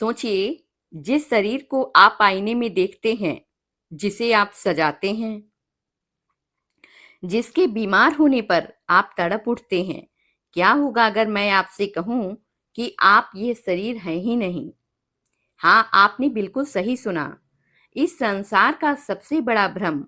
सोचिए, जिस शरीर को आप आईने में देखते हैं, जिसे आप सजाते हैं, जिसके बीमार होने पर आप तड़प उठते हैं, क्या होगा अगर मैं आपसे कहूं कि आप ये शरीर हैं ही नहीं? हाँ, आपने बिल्कुल सही सुना। इस संसार का सबसे बड़ा भ्रम,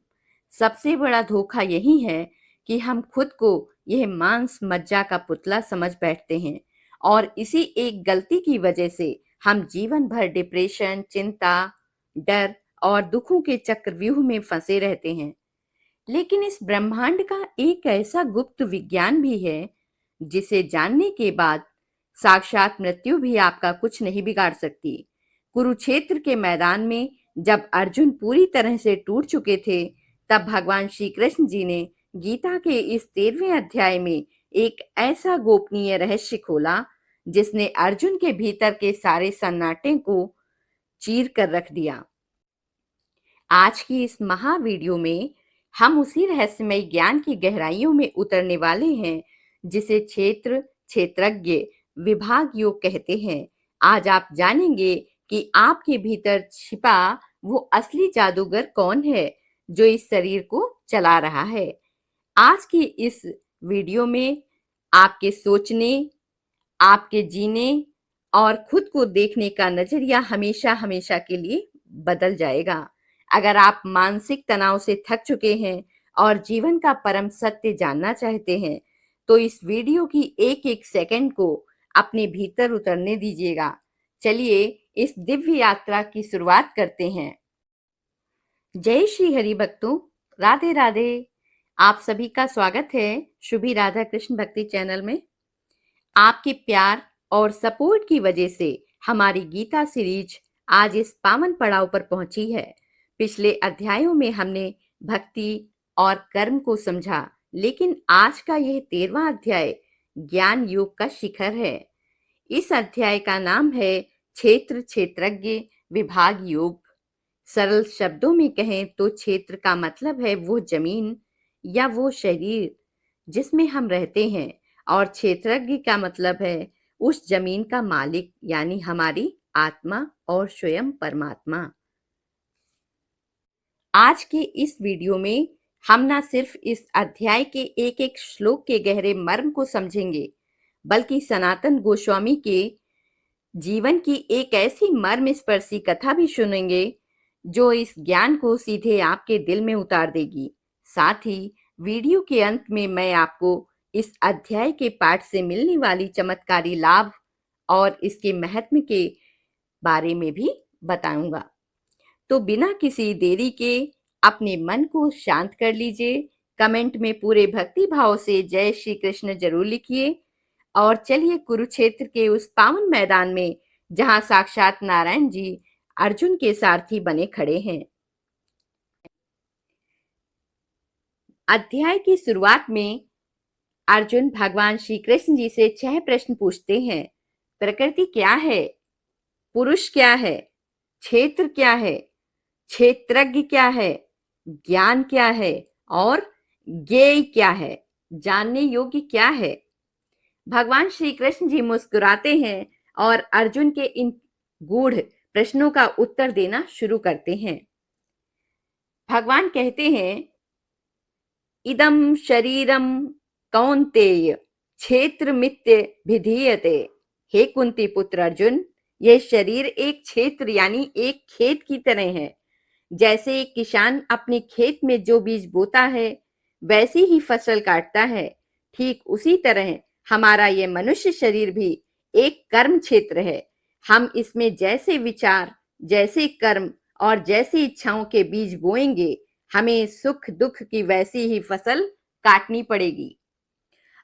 सबसे बड़ा धोखा यही है कि हम खुद को यह मांस मज्जा का पुतला समझ बैठते हैं और इसी एक गलती की वजह से हम जीवन भर डिप्रेशन, चिंता, डर और दुखों के चक्रव्यूह में फंसे रहते हैं। लेकिन इस ब्रह्मांड का एक ऐसा गुप्त विज्ञान भी है जिसे जानने के बाद साक्षात मृत्यु भी आपका कुछ नहीं बिगाड़ सकती। कुरुक्षेत्र के मैदान में जब अर्जुन पूरी तरह से टूट चुके थे, तब भगवान श्री कृष्ण जी ने गीता के इस 13वें अध्याय में एक ऐसा गोपनीय रहस्य खोला जिसने अर्जुन के भीतर के सारे सन्नाटे को चीर कर रख दिया। आज की इस महा वीडियो में हम उसी रहस्यमय ज्ञान की गहराइयों में उतरने वाले हैं जिसे क्षेत्र, क्षेत्रज्ञ, विभाग योग कहते हैं। आज आप जानेंगे कि आपके भीतर छिपा वो असली जादूगर कौन है जो इस शरीर को चला रहा है। आज की इस वीडियो में आपके सोचने, आपके जीने और खुद को देखने का नजरिया हमेशा हमेशा के लिए बदल जाएगा। अगर आप मानसिक तनाव से थक चुके हैं और जीवन का परम सत्य जानना चाहते हैं, तो इस वीडियो की एक एक सेकंड को अपने भीतर उतरने दीजिएगा। चलिए इस दिव्य यात्रा की शुरुआत करते हैं। जय श्री हरि भक्तों, राधे राधे। आप सभी का स्वागत है शुभी राधा कृष्ण भक्ति चैनल में। आपके प्यार और सपोर्ट की वजह से हमारी गीता सीरीज आज इस पावन पड़ाव पर पहुंची है। पिछले अध्यायों में हमने भक्ति और कर्म को समझा, लेकिन आज का यह 13वां अध्याय ज्ञान योग का शिखर है। इस अध्याय का नाम है क्षेत्र, क्षेत्रज्ञ, विभाग योग। सरल शब्दों में कहें तो क्षेत्र का मतलब है वो जमीन या वो शरीर जिसमें हम रहते हैं, और क्षेत्रज्ञ का मतलब है उस जमीन का मालिक, यानी हमारी आत्मा और स्वयं परमात्मा। आज के इस वीडियो में हम ना सिर्फ इस अध्याय के एक एक श्लोक के गहरे मर्म को समझेंगे, बल्कि सनातन गोस्वामी के जीवन की एक ऐसी मर्मस्पर्शी कथा भी सुनेंगे जो इस ज्ञान को सीधे आपके दिल में उतार देगी। साथ ही वीडियो के अंत में मैं आपको इस अध्याय के पाठ से मिलने वाली चमत्कारी लाभ और इसके महत्व के बारे में भी बताऊंगा। तो बिना किसी देरी के अपने मन को शांत कर लीजिए। कमेंट में पूरे भक्ति भाव से जय श्री कृष्ण जरूर लिखिए और चलिए कुरुक्षेत्र के उस पावन मैदान में जहां साक्षात नारायण जी अर्जुन के सारथी बने खड़े हैं। अध्याय की शुरुआत में अर्जुन भगवान श्री कृष्ण जी से 6 प्रश्न पूछते हैं। प्रकृति क्या है? पुरुष क्या है? क्षेत्र क्या है? क्षेत्रज्ञ क्या है? ज्ञान क्या है? और ज्ञेय क्या है? जानने योग्य क्या है? भगवान श्री कृष्ण जी मुस्कुराते हैं और अर्जुन के इन गूढ़ प्रश्नों का उत्तर देना शुरू करते हैं। भगवान कहते हैं, इदम शरीरम कौन्तेय क्षेत्र मित्य भिधीयते। हे कुंती पुत्र अर्जुन, यह शरीर एक क्षेत्र यानी एक खेत की तरह है। जैसे एक किसान अपने खेत में जो बीज बोता है वैसी ही फसल काटता है, ठीक उसी तरह हमारा यह मनुष्य शरीर भी एक कर्म क्षेत्र है। हम इसमें जैसे विचार, जैसे कर्म और जैसी इच्छाओं के बीज बोएंगे, हमें सुख दुख की वैसी ही फसल काटनी पड़ेगी।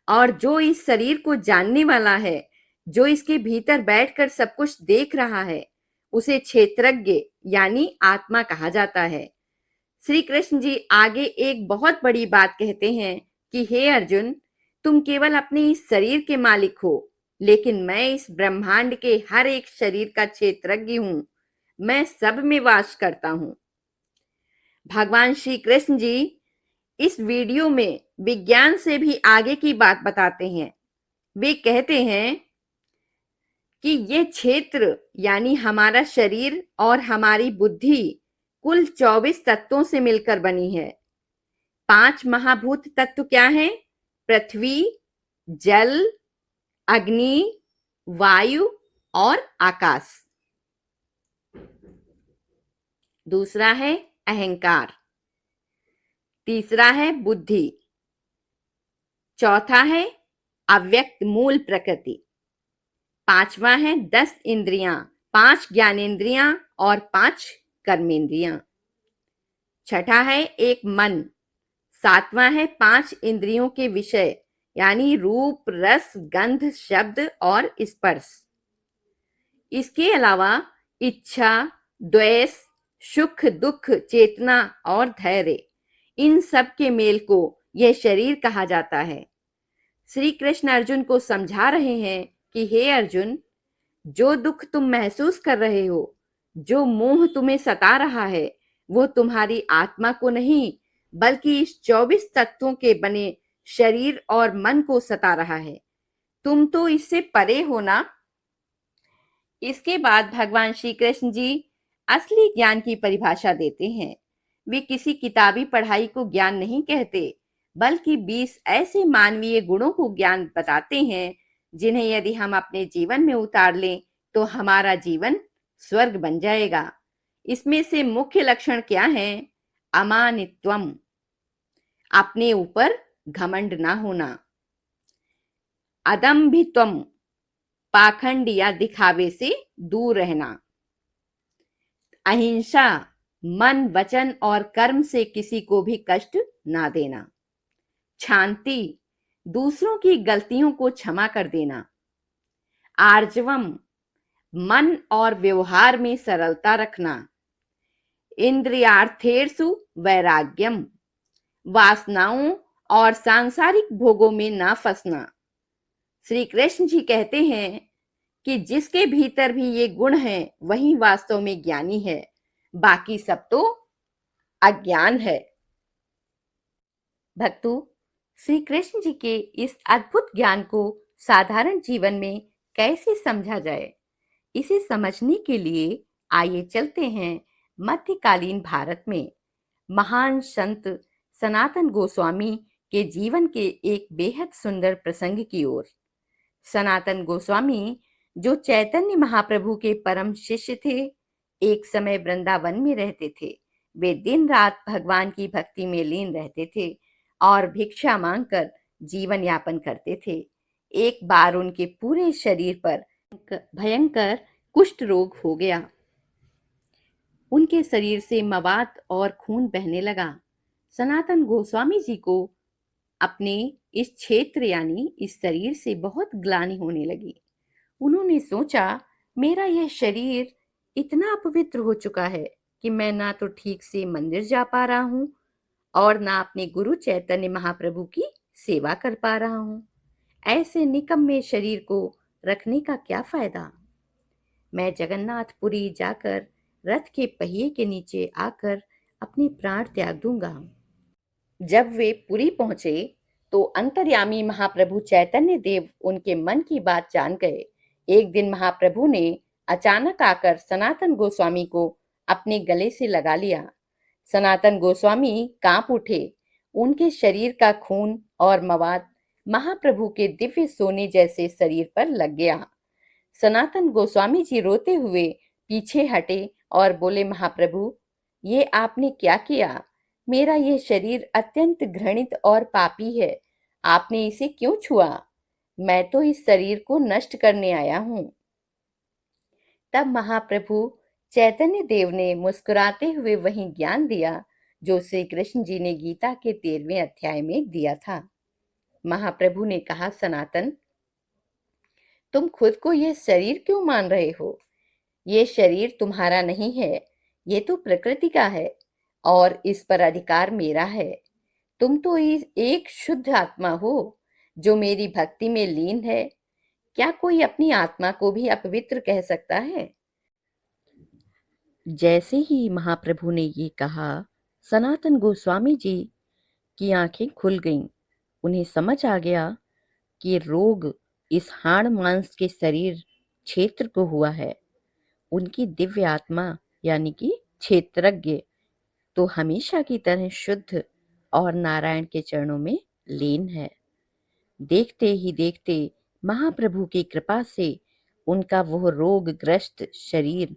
और जो इस शरीर को जानने वाला है, जो इसके भीतर बैठकर सब कुछ देख रहा है, उसे क्षेत्रज्ञ यानी आत्मा कहा जाता है। श्री कृष्ण जी आगे एक बहुत बड़ी बात कहते हैं कि हे अर्जुन, तुम केवल अपने इस शरीर के मालिक हो, लेकिन मैं इस ब्रह्मांड के हर एक शरीर का क्षेत्रज्ञ हूं। मैं सब में वास करता हूं। भगवान श्री कृष्ण जी इस वीडियो में विज्ञान से भी आगे की बात बताते हैं। वे कहते हैं कि ये क्षेत्र यानी हमारा शरीर और हमारी बुद्धि कुल 24 तत्वों से मिलकर बनी है। 5 महाभूत तत्व क्या हैं? पृथ्वी, जल, अग्नि, वायु और आकाश। दूसरा है अहंकार, तीसरा है बुद्धि, चौथा है अव्यक्त मूल प्रकृति, पांचवा है 10 इंद्रियां, 5 ज्ञानेंद्रियां और 5 कर्मेंद्रियां, छठा है एक मन, सातवां है 5 इंद्रियों के विषय यानी रूप, रस, गंध, शब्द और स्पर्श। इसके अलावा इच्छा, द्वेष, सुख, दुख, चेतना और धैर्य, इन सब के मेल को यह शरीर कहा जाता है। श्री कृष्ण अर्जुन को समझा रहे हैं कि हे अर्जुन, जो दुख तुम महसूस कर रहे हो, जो मोह तुम्हें सता रहा है, वो तुम्हारी आत्मा को नहीं बल्कि इस 24 तत्वों के बने शरीर और मन को सता रहा है। तुम तो इससे परे हो ना। इसके बाद भगवान श्री कृष्ण जी असली ज्ञान की परिभाषा देते हैं। वे किसी किताबी पढ़ाई को ज्ञान नहीं कहते, बल्कि 20 ऐसे मानवीय गुणों को ज्ञान बताते हैं जिन्हें यदि हम अपने जीवन में उतार लें तो हमारा जीवन स्वर्ग बन जाएगा। इसमें से मुख्य लक्षण क्या हैं? अमानित्वम, अपने ऊपर घमंड ना होना, अदम्भित्वम, पाखंड या दिखावे से दूर रहना, अहिंसा, मन, वचन और कर्म से किसी को भी कष्ट ना देना, शांति, दूसरों की गलतियों को क्षमा कर देना, आर्जवम, मन और व्यवहार में सरलता रखना, इंद्रियार्थेषु वैराग्यम, वासनाओं और सांसारिक भोगों में ना फंसना। श्री कृष्ण जी कहते हैं कि जिसके भीतर भी ये गुण हैं वही वास्तव में ज्ञानी है, बाकी सब तो अज्ञान है। भक्तों, श्री कृष्ण जी के इस अद्भुत ज्ञान को साधारण जीवन में कैसे समझा जाए, इसे समझने के लिए आइए चलते हैं मध्यकालीन भारत में महान संत सनातन गोस्वामी के जीवन के एक बेहद सुंदर प्रसंग की ओर। सनातन गोस्वामी जो चैतन्य महाप्रभु के परम शिष्य थे, एक समय वृंदावन में रहते थे। वे दिन रात भगवान की भक्ति में लीन रहते थे और भिक्षा मांगकर जीवन यापन करते थे। एक बार उनके पूरे शरीर पर भयंकर कुष्ठ रोग हो गया। उनके शरीर से मवाद और खून बहने लगा। सनातन गोस्वामी जी को अपने इस क्षेत्र यानी इस शरीर से बहुत ग्लानि होने लगी। उन्होंने सोचा, मेरा यह शरीर इतना अपवित्र हो चुका है कि मैं ना तो ठीक से मंदिर जा पा रहा हूँ और ना अपने गुरु चैतन्य महाप्रभु की सेवा कर पा रहा हूँ। ऐसे निकम्मे शरीर को रखने का क्या फायदा? मैं जगन्नाथपुरी जाकर रथ के पहिए के नीचे आकर अपने प्राण त्याग दूंगा। जब वे पुरी पहुंचे तो अंतर्यामी महाप्रभु चैतन्य देव उनके मन की बात जान गए। एक दिन महाप्रभु ने अचानक आकर सनातन गोस्वामी को अपने गले से लगा लिया। सनातन गोस्वामी कांप उठे। उनके शरीर का खून और मवाद महाप्रभु के दिव्य सोने जैसे शरीर पर लग गया। सनातन गोस्वामी जी रोते हुए पीछे हटे और बोले, महाप्रभु, ये आपने क्या किया? मेरा यह शरीर अत्यंत घृणित और पापी है, आपने इसे क्यों छुआ? मैं तो इस शरीर को नष्ट करने आया हूं। तब महाप्रभु चैतन्य देव ने मुस्कुराते हुए वही ज्ञान दिया जो श्री कृष्ण जी ने गीता के 13वें अध्याय में दिया था। महाप्रभु ने कहा, सनातन, तुम खुद को यह शरीर क्यों मान रहे हो? ये शरीर तुम्हारा नहीं है, ये तो प्रकृति का है और इस पर अधिकार मेरा है। तुम तो एक शुद्ध आत्मा हो जो मेरी भक्ति में लीन है। क्या कोई अपनी आत्मा को भी अपवित्र कह सकता है? जैसे ही महाप्रभु ने ये कहा, सनातन गोस्वामी जी की आंखें खुल गईं। उन्हें समझ आ गया कि रोग इस हाड़ मांस के शरीर क्षेत्र को हुआ है। उनकी दिव्य आत्मा यानी कि क्षेत्रज्ञ तो हमेशा की तरह शुद्ध और नारायण के चरणों में लीन है। देखते ही देखते महाप्रभु की कृपा से उनका वह रोगग्रस्त शरीर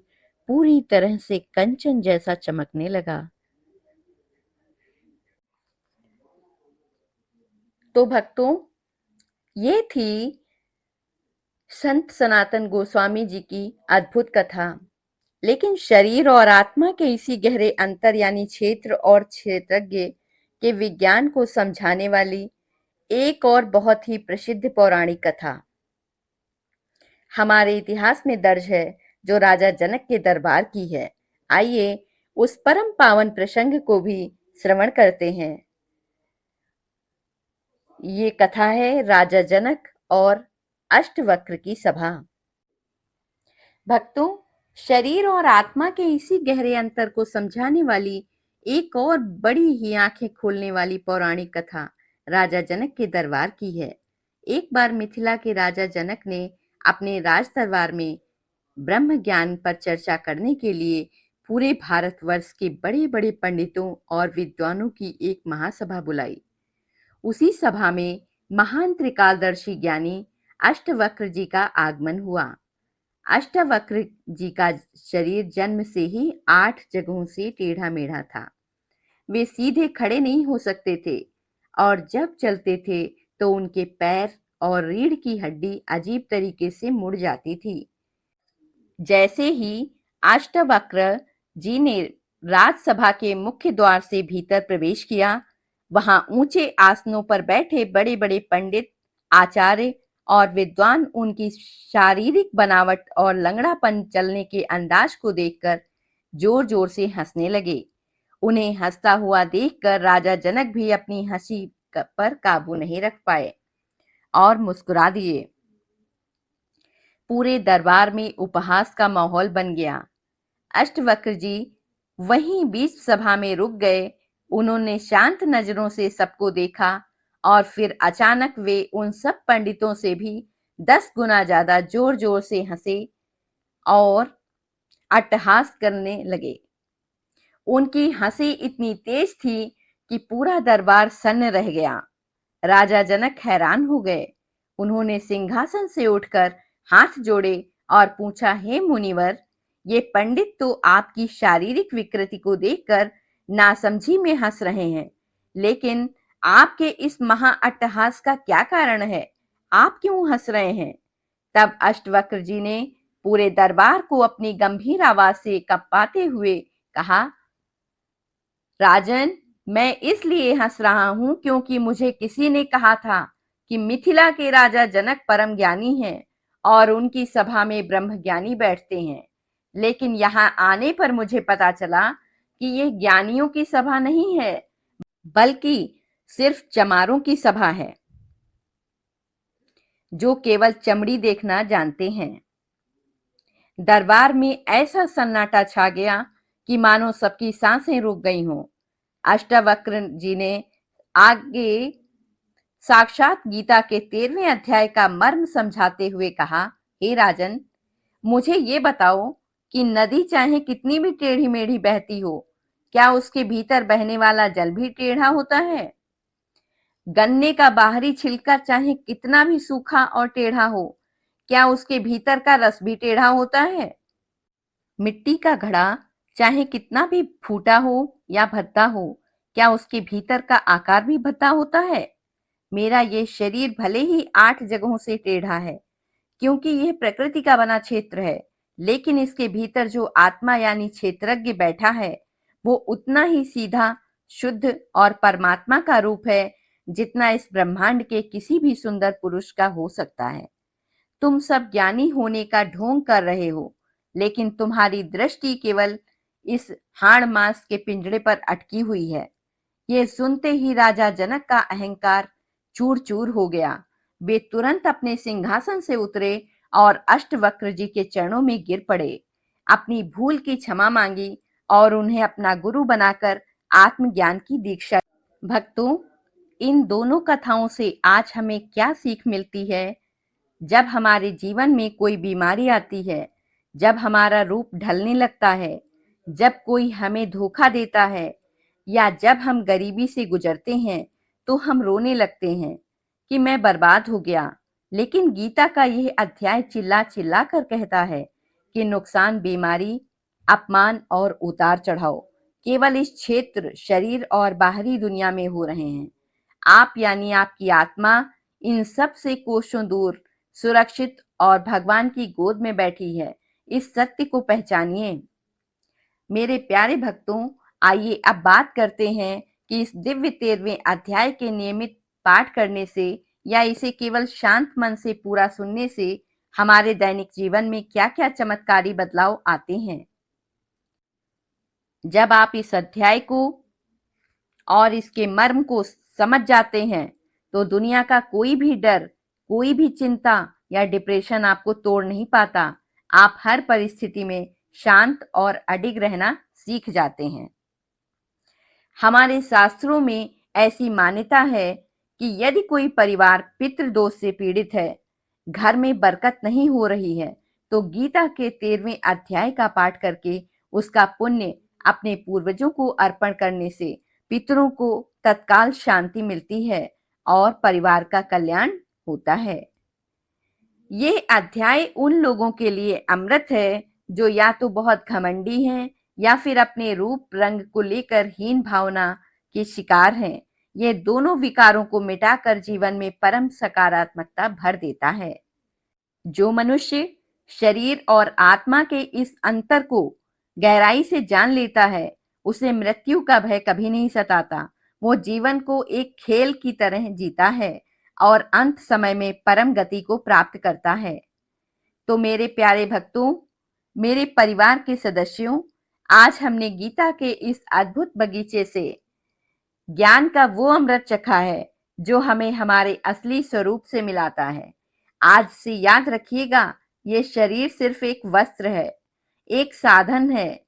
पूरी तरह से कंचन जैसा चमकने लगा। तो भक्तों, ये थी संत सनातन गोस्वामी जी की अद्भुत कथा। लेकिन शरीर और आत्मा के इसी गहरे अंतर यानी क्षेत्र और क्षेत्रज्ञ के विज्ञान को समझाने वाली एक और बहुत ही प्रसिद्ध पौराणिक कथा हमारे इतिहास में दर्ज है, जो राजा जनक के दरबार की है। आइए उस परम पावन प्रसंग को भी श्रवण करते हैं। ये कथा है राजा जनक और अष्टवक्र की सभा। भक्तों, शरीर और आत्मा के इसी गहरे अंतर को समझाने वाली एक और बड़ी ही आंखें खोलने वाली पौराणिक कथा राजा जनक के दरबार की है। एक बार मिथिला के राजा जनक ने अपने राज दरबार में ब्रह्म ज्ञान पर चर्चा करने के लिए पूरे भारतवर्ष के बड़े बड़े पंडितों और विद्वानों की एक महासभा बुलाई। उसी सभा में महान त्रिकालदर्शी ज्ञानी अष्टवक्र जी का आगमन हुआ। अष्टवक्र जी का शरीर जन्म से ही 8 जगहों से टेढ़ा मेढ़ा था। वे सीधे खड़े नहीं हो सकते थे और जब चलते थे तो उनके पैर और रीढ़ की हड्डी अजीब तरीके से मुड़ जाती थी। जैसे ही अष्टवक्र जी ने राजसभा के मुख्य द्वार से भीतर प्रवेश किया, वहां ऊंचे आसनों पर बैठे बड़े बड़े पंडित, आचार्य और विद्वान उनकी शारीरिक बनावट और लंगड़ापन चलने के अंदाज को देखकर जोर जोर से हंसने लगे। उन्हें हंसता हुआ देखकर राजा जनक भी अपनी हंसी पर काबू नहीं रख पाए और मुस्कुरा दिए। पूरे दरबार में उपहास का माहौल बन गया। अष्टवक्र जी वहीं बीच सभा में रुक गए। उन्होंने शांत नजरों से सबको देखा और फिर अचानक वे उन सब पंडितों से भी 10 गुना ज्यादा जोर जोर से हंसे और अट्टहास करने लगे। उनकी हंसी इतनी तेज थी कि पूरा दरबार सन्न रह गया। राजा जनक हैरान हो गए। उन्होंने सिंहासन से उठकर हाथ जोड़े और पूछा, हे मुनिवर, ये पंडित तो आपकी शारीरिक विकृति को देखकर नासमझी में हंस रहे हैं, लेकिन आपके इस महा अट्टहास का क्या कारण है? आप क्यों हंस रहे हैं? तब अष्टवक्र जी ने पूरे दरबार को अपनी गंभीर आवाज से कँपाते हुए कहा, राजन, मैं इसलिए हंस रहा हूं क्योंकि मुझे किसी ने कहा था कि मिथिला के राजा जनक परम ज्ञानी हैं और उनकी सभा में ब्रह्मज्ञानी बैठते हैं। लेकिन यहाँ आने पर मुझे पता चला कि यह ज्ञानियों की सभा नहीं है, बल्कि सिर्फ चमारों की सभा है, जो केवल चमड़ी देखना जानते हैं। दरबार में ऐसा सन्नाटा छा गया कि मानो सबकी सांसें रुक गई हों। अष्टवक्र जी ने आगे साक्षात गीता के 13वें अध्याय का मर्म समझाते हुए कहा, हे राजन, मुझे ये बताओ कि नदी चाहे कितनी भी टेढ़ी मेढ़ी बहती हो, क्या उसके भीतर बहने वाला जल भी टेढ़ा होता है? गन्ने का बाहरी छिलका चाहे कितना भी सूखा और टेढ़ा हो, क्या उसके भीतर का रस भी टेढ़ा होता है? मिट्टी का घड़ा चाहे कितना भी फूटा हो या भद्दा हो, क्या उसके भीतर का आकार भी भद्दा होता है? मेरा ये शरीर भले ही 8 जगहों से टेढ़ा है, क्योंकि यह प्रकृति का बना क्षेत्र है, लेकिन इसके भीतर जो आत्मा यानी क्षेत्रज्ञ बैठा है, वो उतना ही सीधा, शुद्ध और परमात्मा का रूप है जितना इस ब्रह्मांड के किसी भी सुंदर पुरुष का हो सकता है। तुम सब ज्ञानी होने का ढोंग कर रहे हो, लेकिन तुम्हारी दृष्टि केवल इस हाड़ मांस के पिंजड़े पर अटकी हुई है। ये सुनते ही राजा जनक का अहंकार चूर चूर हो गया। वे तुरंत अपने सिंहासन से उतरे और अष्टवक्र जी के चरणों में गिर पड़े, अपनी भूल की क्षमा मांगी और उन्हें अपना गुरु बनाकर आत्मज्ञान की दीक्षा। भक्तों, इन दोनों कथाओं से आज हमें क्या सीख मिलती है? जब हमारे जीवन में कोई बीमारी आती है, जब हमारा रूप ढलने लगता है, जब कोई हमें धोखा देता है या जब हम गरीबी से गुजरते हैं, तो हम रोने लगते हैं कि मैं बर्बाद हो गया। लेकिन गीता का यह अध्याय चिल्ला चिल्ला कर कहता है कि नुकसान, बीमारी, अपमान और उतार चढ़ाव केवल इस क्षेत्र, शरीर और बाहरी दुनिया में हो रहे हैं। आप यानी आपकी आत्मा इन सब से कोसों दूर, सुरक्षित और भगवान की गोद में बैठी है। इस सत्य को पहचानिए। मेरे प्यारे भक्तों, आइए अब बात करते हैं कि इस दिव्य 13वें अध्याय के नियमित पाठ करने से या इसे केवल शांत मन से पूरा सुनने से हमारे दैनिक जीवन में क्या-क्या चमत्कारी बदलाव आते हैं। जब आप इस अध्याय को और इसके मर्म को समझ जाते हैं, तो दुनिया का कोई भी डर, कोई भी चिंता या डिप्रेशन आपको तोड़ नहीं पाता। आप हर परिस्थिति में शांत और अडिग रहना सीख जाते हैं। हमारे शास्त्रों में ऐसी मान्यता है कि यदि कोई परिवार पितृदोष से पीड़ित है, घर में बरकत नहीं हो रही है, तो गीता के 13वें अध्याय का पाठ करके उसका पुण्य अपने पूर्वजों को अर्पण करने से पितरों को तत्काल शांति मिलती है और परिवार का कल्याण होता है। ये अध्याय उन लोगों के लिए अमृत है जो या तो बहुत घमंडी हैं या फिर अपने रूप रंग को लेकर हीन भावना के शिकार हैं। ये दोनों विकारों को मिटाकर जीवन में परम सकारात्मकता भर देता है। जो मनुष्य शरीर और आत्मा के इस अंतर को गहराई से जान लेता है, उसे मृत्यु का भय कभी नहीं सताता। वो जीवन को एक खेल की तरह जीता है और अंत समय में परम गति को प्राप्त करता है। तो मेरे प्यारे भक्तों, मेरे परिवार के सदस्यों, आज हमने गीता के इस अद्भुत बगीचे से ज्ञान का वो अमृत चखा है जो हमें हमारे असली स्वरूप से मिलाता है। आज से याद रखिएगा, ये शरीर सिर्फ एक वस्त्र है, एक साधन है।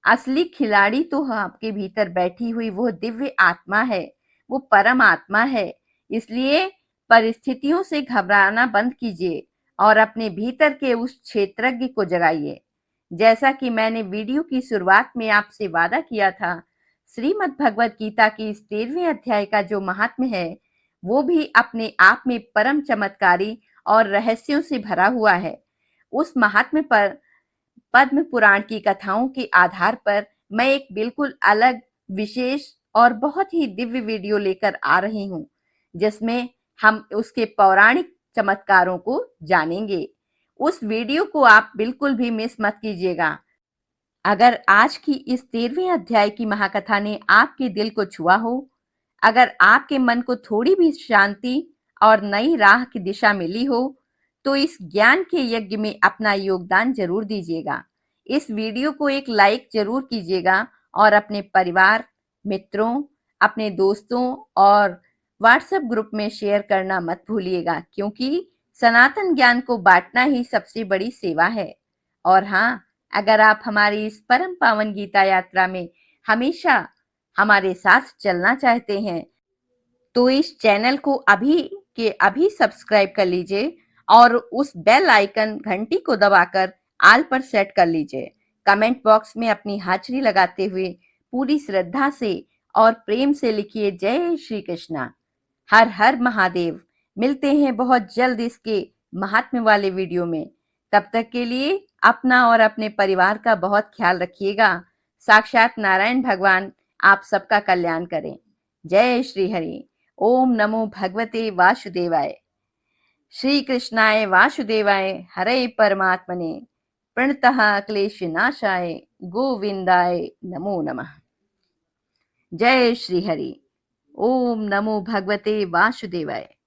असली खिलाड़ी तो आपके भीतर बैठी हुई वो दिव्य आत्मा है, वो परम आत्मा है। इसलिए परिस्थितियों से घबराना बंद कीजिए और अपने भीतर के उस क्षेत्रज्ञ को जगाइए। जैसा कि मैंने वीडियो की शुरुआत में आपसे वादा किया था, श्रीमद् भगवत गीता की इस 13वें अध्याय का जो महात्म्य है, वो भी अपने आप में परम चमत्कारी और रहस्यों से भरा हुआ है। उस महात्म्य पर पद्म पुराण की कथाओं के आधार पर मैं एक बिल्कुल अलग, विशेष और बहुत ही दिव्य वीडियो लेकर आ रही हूँ, जिसमें हम उसके पौराणिक चमत्कारों को जानेंगे। उस वीडियो को आप बिल्कुल भी मिस मत कीजिएगा। अगर आज की इस 13वें अध्याय की महाकथा ने आपके दिल को छुआ हो, अगर आपके मन को थोड़ी भी शांति और नई राह की दिशा मिली हो, तो इस ज्ञान के यज्ञ में अपना योगदान जरूर दीजिएगा। इस वीडियो को एक लाइक जरूर कीजिएगा और अपने परिवार, मित्रों, अपने दोस्तों और व्हाट्सएप ग्रुप में शेयर करना मत भूलिएगा, क्योंकि सनातन ज्ञान को बांटना ही सबसे बड़ी सेवा है। और हाँ, अगर आप हमारी इस परम पावन गीता यात्रा में हमेशा हमारे साथ चलना चाहते हैं, तो इस चैनल को अभी के अभी सब्सक्राइब कर लीजिए और उस बेल आइकन घंटी को दबाकर आल पर सेट कर लीजिए। कमेंट बॉक्स में अपनी हाजिरी लगाते हुए पूरी श्रद्धा से और प्रेम से लिखिए, जय श्री कृष्णा, हर हर महादेव। मिलते हैं बहुत जल्द इसके महात्म्य वाले वीडियो में। तब तक के लिए अपना और अपने परिवार का बहुत ख्याल रखिएगा। साक्षात नारायण भगवान आप सबका कल्याण करें। जय श्री हरि। ओम नमो भगवते वासुदेवाय। श्री कृष्णाय वासुदेवाय हरे परमात्मने प्रणतः क्लेश नाशाय गोविंदाय नमो नमः। जय श्री हरि। ओम नमो भगवते वासुदेवाय।